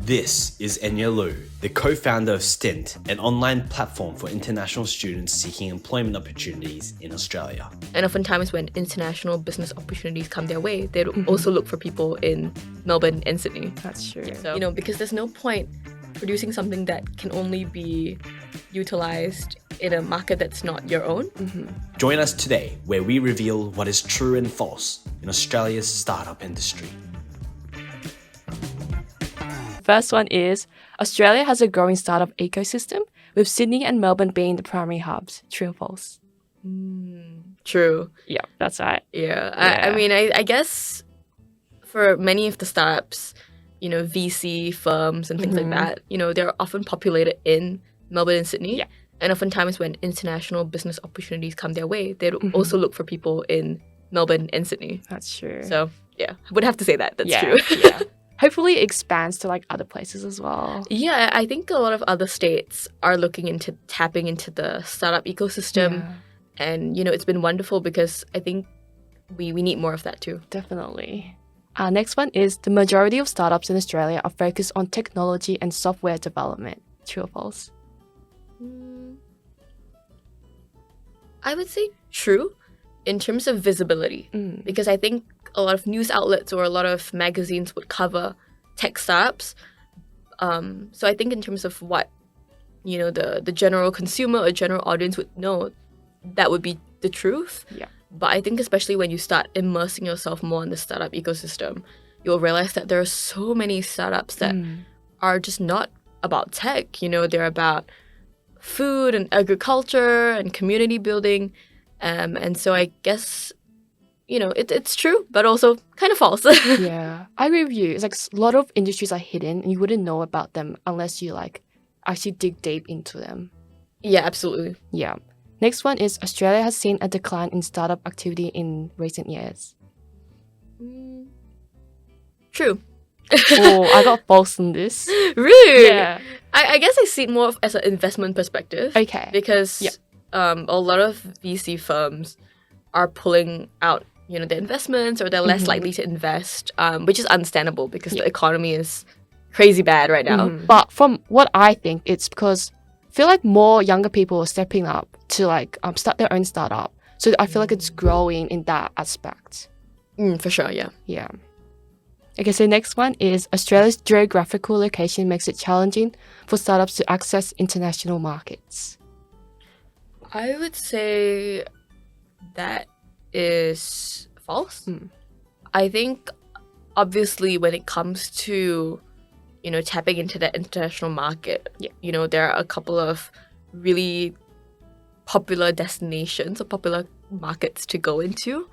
This is Enya Loo, the co-founder of Stint, an online platform for international students seeking employment opportunities in Australia. And oftentimes when international business opportunities come their way, they also look for people in Melbourne and Sydney. That's true. So, because there's no point producing something that can only be utilized in a market that's not your own. Join us today where we reveal what is true and false in Australia's startup industry. First one is Australia has a growing startup ecosystem, with Sydney and Melbourne being the primary hubs. True and false? True. Yeah, that's right. Yeah. I guess for many of the startups, VC firms and things like that, they're often populated in Melbourne and Sydney. Yeah. And oftentimes when international business opportunities come their way, they also look for people in Melbourne and Sydney. That's true. So, yeah, I would have to say that. That's yeah, true. Yeah. Hopefully it expands to other places as well. Yeah, I think a lot of other states are looking into tapping into the startup ecosystem. Yeah. And, it's been wonderful because I think we need more of that too. Definitely. Our next one is the majority of startups in Australia are focused on technology and software development. True or false? I would say true in terms of visibility. Because I think a lot of news outlets or a lot of magazines would cover tech startups. So I think in terms of what, the general consumer or general audience would know, that would be the truth. Yeah. But I think especially when you start immersing yourself more in the startup ecosystem, you'll realize that there are so many startups that are just not about tech. They're about food and agriculture and community building. And so I guess, it's true, but also kind of false. Yeah, I agree with you. It's a lot of industries are hidden and you wouldn't know about them unless you actually dig deep into them. Yeah, absolutely. Yeah. Next one is Australia has seen a decline in startup activity in recent years. True. Oh, I got false on this. Really? Yeah. I guess I see it more as an investment perspective. Okay. Because a lot of VC firms are pulling out, their investments, or they're less likely to invest, which is understandable because the economy is crazy bad right now. But from what I think, it's because I feel like more younger people are stepping up to start their own startup. So I feel like it's growing in that aspect. For sure, yeah. Yeah. Okay, so next one is Australia's geographical location makes it challenging for startups to access international markets. I would say that is false. I think obviously when it comes to, tapping into the international market, there are a couple of really popular destinations or popular markets to go into.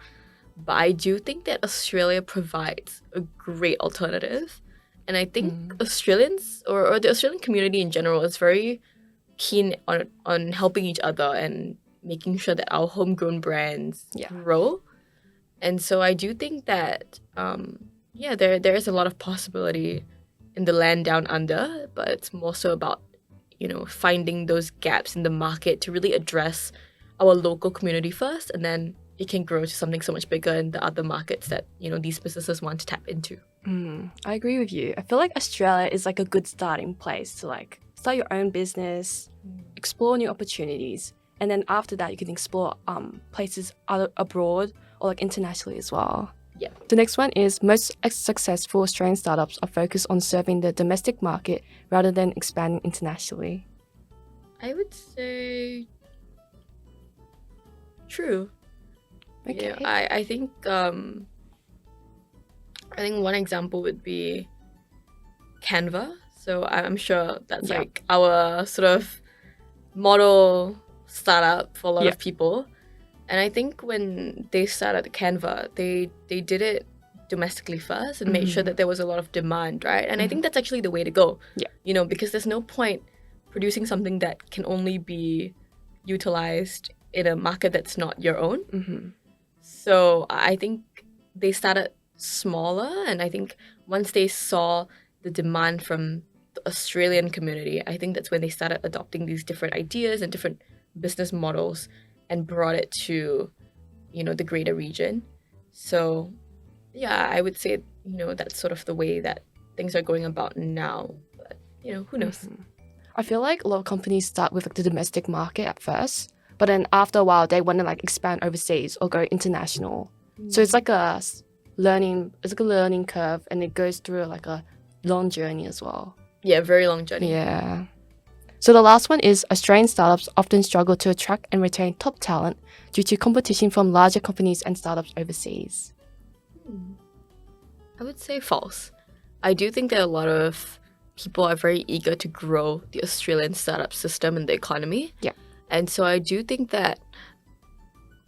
But I do think that Australia provides a great alternative. And I think Australians or the Australian community in general is very keen on helping each other and making sure that our homegrown brands grow. And so I do think that, there is a lot of possibility in the land down under, but it's more so about, finding those gaps in the market to really address our local community first, and then it can grow to something so much bigger in the other markets that, these businesses want to tap into. I agree with you. I feel like Australia is a good starting place to start your own business, explore new opportunities, and then after that you can explore places abroad or internationally as well. Yeah. The next one is most successful Australian startups are focused on serving the domestic market rather than expanding internationally. I would say true. Okay. Yeah, I think one example would be Canva. So I'm sure that's our sort of model startup for a lot of people. And I think when they started Canva, they did it domestically first and made sure that there was a lot of demand, right? And I think that's actually the way to go. Yeah. Because there's no point producing something that can only be utilized in a market that's not your own. So I think they started smaller, and I think once they saw the demand from the Australian community, I think that's when they started adopting these different ideas and different business models and brought it to, the greater region. So, yeah, I would say, that's sort of the way that things are going about now. But, who knows? I feel like a lot of companies start with like the domestic market at first, but then after a while they want to like expand overseas or go international. So it's like learning curve, and it goes through like a long journey as well. Yeah, very long journey. Yeah. So the last one is Australian startups often struggle to attract and retain top talent due to competition from larger companies and startups overseas. I would say false. I do think that a lot of people are very eager to grow the Australian startup system and the economy. Yeah. And so I do think that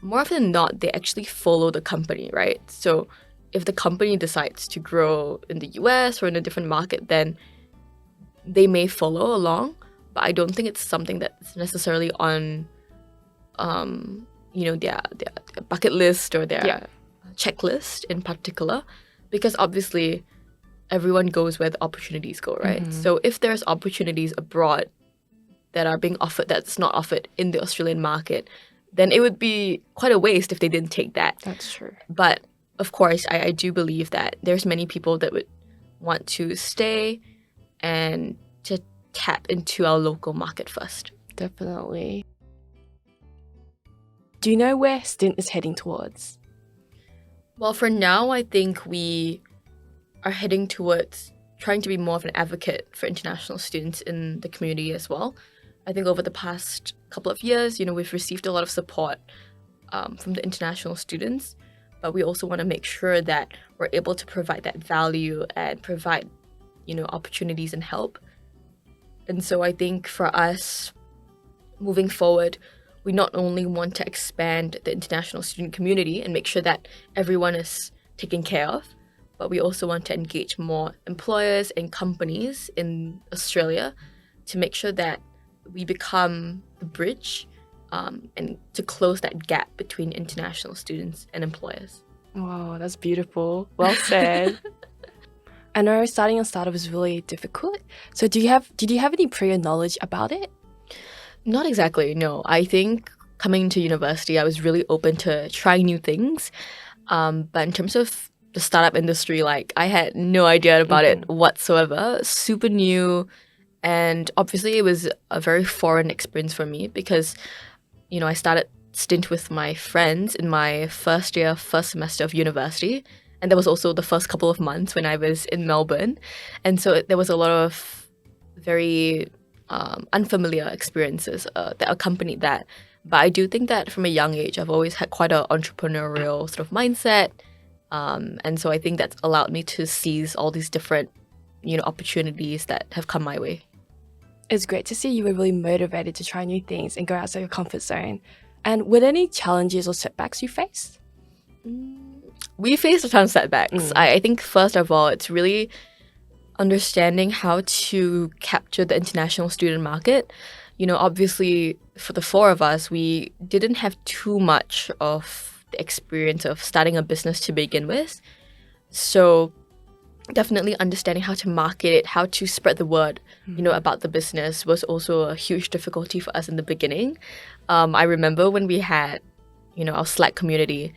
more often than not, they actually follow the company, right? So if the company decides to grow in the US or in a different market, then they may follow along. But I don't think it's something that's necessarily on, their bucket list or their checklist in particular. Because obviously, everyone goes where the opportunities go, right? So if there's opportunities abroad that are being offered that's not offered in the Australian market, then it would be quite a waste if they didn't take that. That's true. But of course, I do believe that there's many people that would want to stay and to tap into our local market first. Definitely. Do you know where Stint is heading towards? Well, for now, I think we are heading towards trying to be more of an advocate for international students in the community as well. I think over the past couple of years, we've received a lot of support from the international students, but we also want to make sure that we're able to provide that value and provide, opportunities and help. And so I think for us, moving forward, we not only want to expand the international student community and make sure that everyone is taken care of, but we also want to engage more employers and companies in Australia to make sure that we become the bridge and to close that gap between international students and employers. Wow, that's beautiful. Well said. I know starting a startup is really difficult. So did you have any prior knowledge about it? Not exactly, no. I think coming to university, I was really open to trying new things. But in terms of the startup industry, I had no idea about it whatsoever. Super new. And obviously, it was a very foreign experience for me because, I started Stint with my friends in my first semester of university. And that was also the first couple of months when I was in Melbourne. And so there was a lot of very unfamiliar experiences that accompanied that. But I do think that from a young age, I've always had quite an entrepreneurial sort of mindset. And so I think that's allowed me to seize all these different, opportunities that have come my way. It's great to see you were really motivated to try new things and go outside your comfort zone. And were there any challenges or setbacks you faced? We faced a ton of setbacks. I think first of all, it's really understanding how to capture the international student market. Obviously, for the four of us, we didn't have too much of the experience of starting a business to begin with. So definitely understanding how to market it, how to spread the word, about the business was also a huge difficulty for us in the beginning. I remember when we had, our Slack community,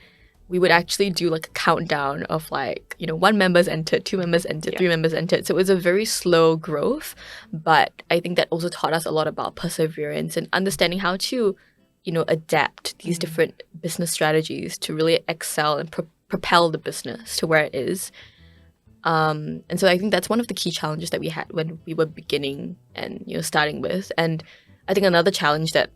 we would actually do a countdown of 1 member's entered, 2 members entered, 3 members entered. So it was a very slow growth, but I think that also taught us a lot about perseverance and understanding how to, adapt these different business strategies to really excel and propel the business to where it is. And so I think that's one of the key challenges that we had when we were beginning and, starting with. And I think another challenge that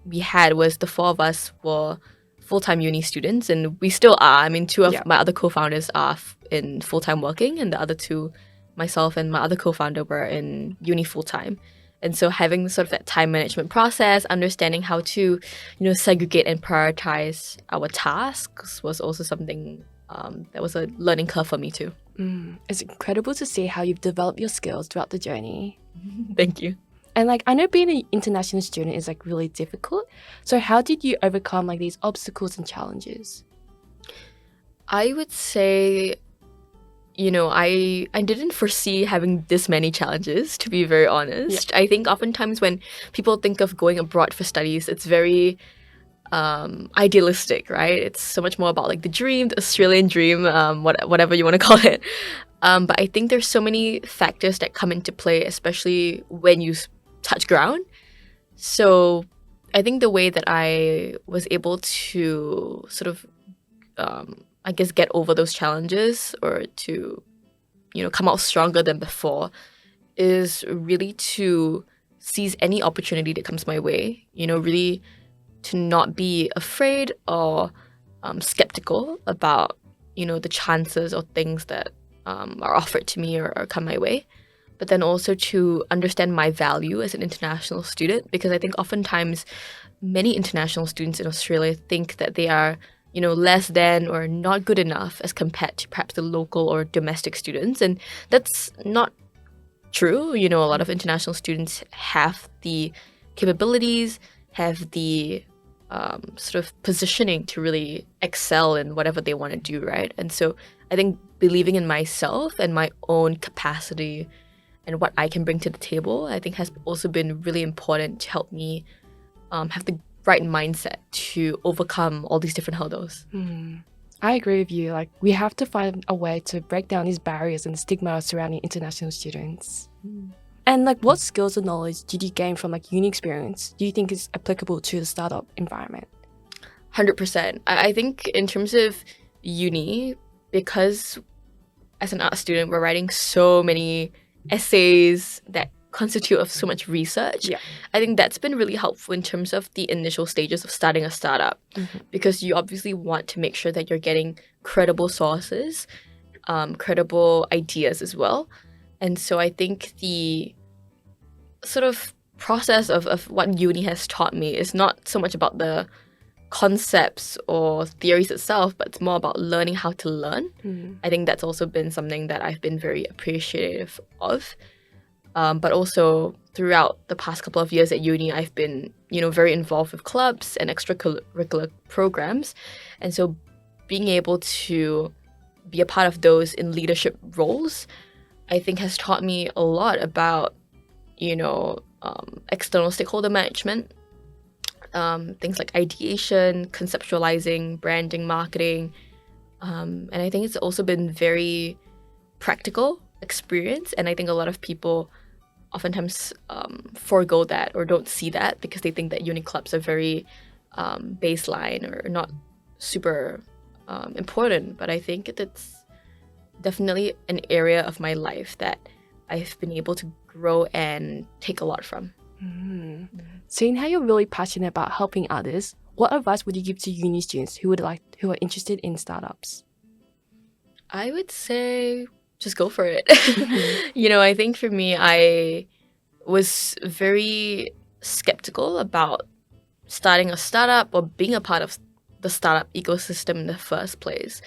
we had was the 4 of us were full-time uni students, and we still are. I mean, 2 of my other co-founders are in full-time working, and the other 2, myself and my other co-founder, were in uni full-time. And so having sort of that time management process, understanding how to, segregate and prioritize our tasks was also something that was a learning curve for me too. It's incredible to see how you've developed your skills throughout the journey. Thank you. And I know being an international student is really difficult. So how did you overcome these obstacles and challenges? I would say, I didn't foresee having this many challenges, to be very honest. I think oftentimes when people think of going abroad for studies, it's very idealistic, right? It's so much more about the dream, the Australian dream, whatever you want to call it. But I think there's so many factors that come into play, especially when you touch ground. So I think the way that I was able to sort of, I guess, get over those challenges or to, come out stronger than before is really to seize any opportunity that comes my way, really to not be afraid or skeptical about, the chances or things that are offered to me or come my way. But then also to understand my value as an international student, because I think oftentimes many international students in Australia think that they are, less than or not good enough as compared to perhaps the local or domestic students. And that's not true. A lot of international students have the capabilities, have the sort of positioning to really excel in whatever they want to do, right? And so I think believing in myself and my own capacity and what I can bring to the table, I think has also been really important to help me have the right mindset to overcome all these different hurdles. I agree with you. Like, we have to find a way to break down these barriers and stigma surrounding international students. And like, what skills or knowledge did you gain from like uni experience do you think is applicable to the startup environment? 100%. I think in terms of uni, because as an art student, we're writing so many essays that constitute of so much research. Yeah. I think that's been really helpful in terms of the initial stages of starting a startup, because you obviously want to make sure that you're getting credible sources, credible ideas as well. And so I think the sort of process of what uni has taught me is not so much about the concepts or theories itself, but it's more about learning how to learn. I think that's also been something that I've been very appreciative of. But also throughout the past couple of years at uni, I've been, very involved with clubs and extracurricular programs. And so being able to be a part of those in leadership roles, I think has taught me a lot about, external stakeholder management, things like ideation, conceptualizing, branding, marketing. And I think it's also been very practical experience. And I think a lot of people oftentimes forego that or don't see that because they think that uni clubs are very baseline or not super important. But I think it's definitely an area of my life that I've been able to grow and take a lot from. Seeing how you're really passionate about helping others, what advice would you give to uni students who are interested in startups? I would say just go for it. I think for me, I was very skeptical about starting a startup or being a part of the startup ecosystem in the first place.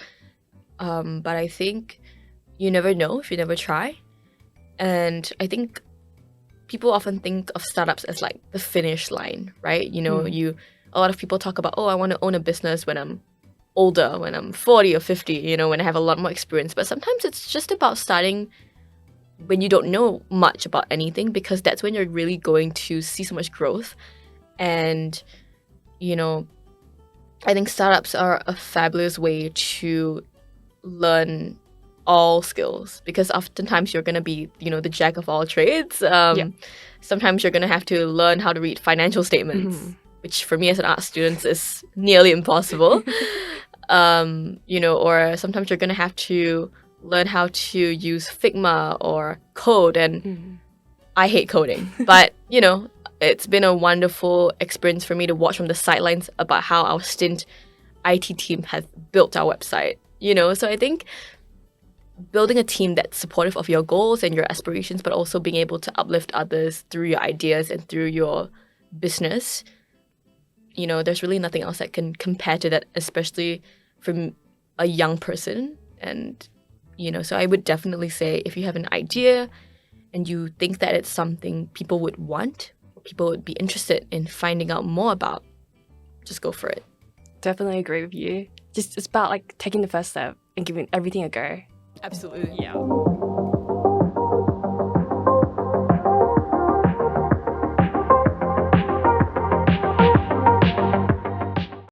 But I think you never know if you never try. And I think people often think of startups as like the finish line, right? A lot of people talk about, I want to own a business when I'm older, when I'm 40 or 50, when I have a lot more experience. But sometimes it's just about starting when you don't know much about anything, because that's when you're really going to see so much growth. And, I think startups are a fabulous way to learn all skills, because oftentimes you're going to be, the jack of all trades. Sometimes you're going to have to learn how to read financial statements, which for me as an art student is nearly impossible. Or sometimes you're going to have to learn how to use Figma or code. And I hate coding, but, it's been a wonderful experience for me to watch from the sidelines about how our Stint IT team has built our website, So I think building a team that's supportive of your goals and your aspirations, but also being able to uplift others through your ideas and through your business, there's really nothing else that can compare to that, especially from a young person. And, so I would definitely say if you have an idea and you think that it's something people would want, or people would be interested in finding out more about, just go for it. Definitely agree with you. It's about like taking the first step and giving everything a go. Absolutely. Yeah.